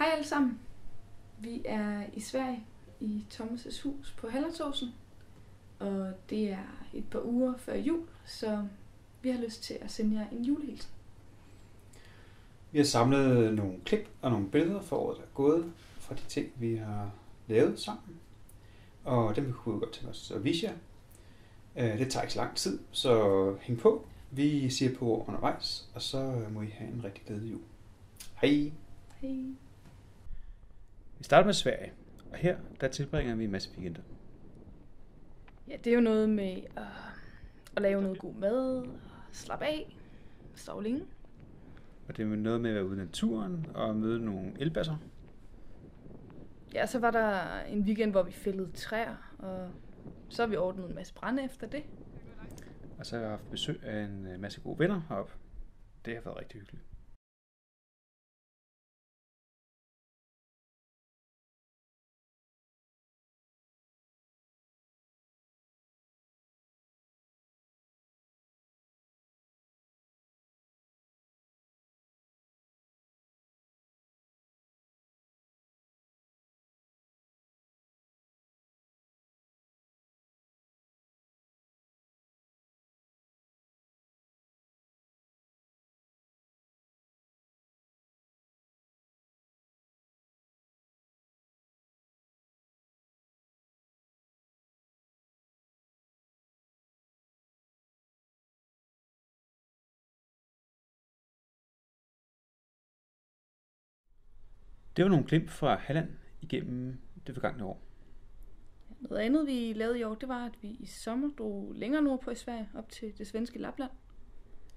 Hej alle sammen. Vi er i Sverige i Thomas' hus på Hallandsåsen, og det er et par uger før jul, så vi har lyst til at sende jer en julehilsen. Vi har samlet nogle klip og nogle billeder for året, der er gået fra de ting, vi har lavet sammen. Og dem kunne vi godt tænke os at vise jer. Det tager ikke så lang tid, så hæng på. Vi siger på undervejs, og så må I have en rigtig glædelig jul. Hej! Hej! Vi starter med Sverige, og her der tilbringer vi en masse weekender. Ja, det er jo noget med at lave noget god mad, og slappe af, sove længe. Og det er noget med at være ude i naturen og møde nogle elbasser. Ja, så var der en weekend, hvor vi fældede træer, og så har vi ordnet en masse brænde efter det. Og så har vi haft besøg af en masse gode venner heroppe. Det har været rigtig hyggeligt. Det var nogle glimt fra Halland igennem det forgangne år. Noget andet, vi lavede i år, det var, at vi i sommer drog længere nordpå i Sverige, op til det svenske Lapland.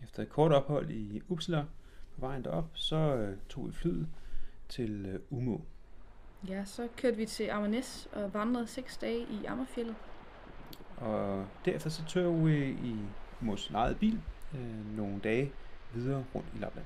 Efter et kort ophold i Uppsala på vejen derop, så tog vi flyet til Umeå. Ja, så kørte vi til Ammarnäs og vandrede 6 dage i Ammerfjellet. Og derefter så tog vi i vores eget bil nogle dage videre rundt i Lapland.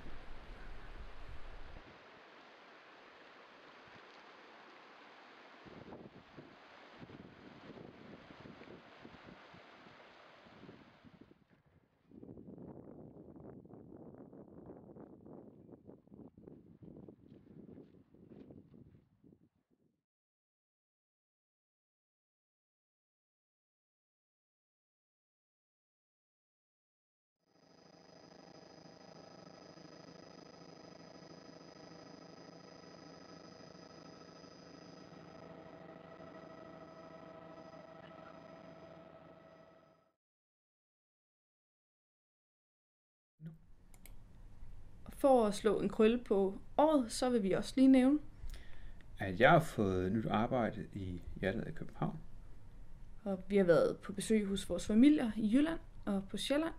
For at slå en krølle på året, så vil vi også lige nævne, at jeg har fået nyt arbejde i hjertet af København. Og vi har været på besøg hos vores familier i Jylland og på Sjælland.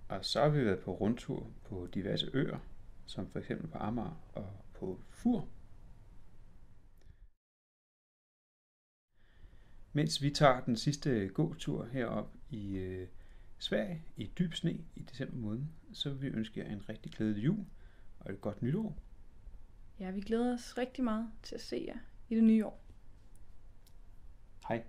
Og så har vi været på rundtur på diverse øer, som for eksempel på Amager og på Fur. Mens vi tager den sidste gåtur herop i Sverige i dyb sne i december måned, så vil vi ønske jer en rigtig glædelig jul og et godt nytår. Ja, vi glæder os rigtig meget til at se jer i det nye år. Hej.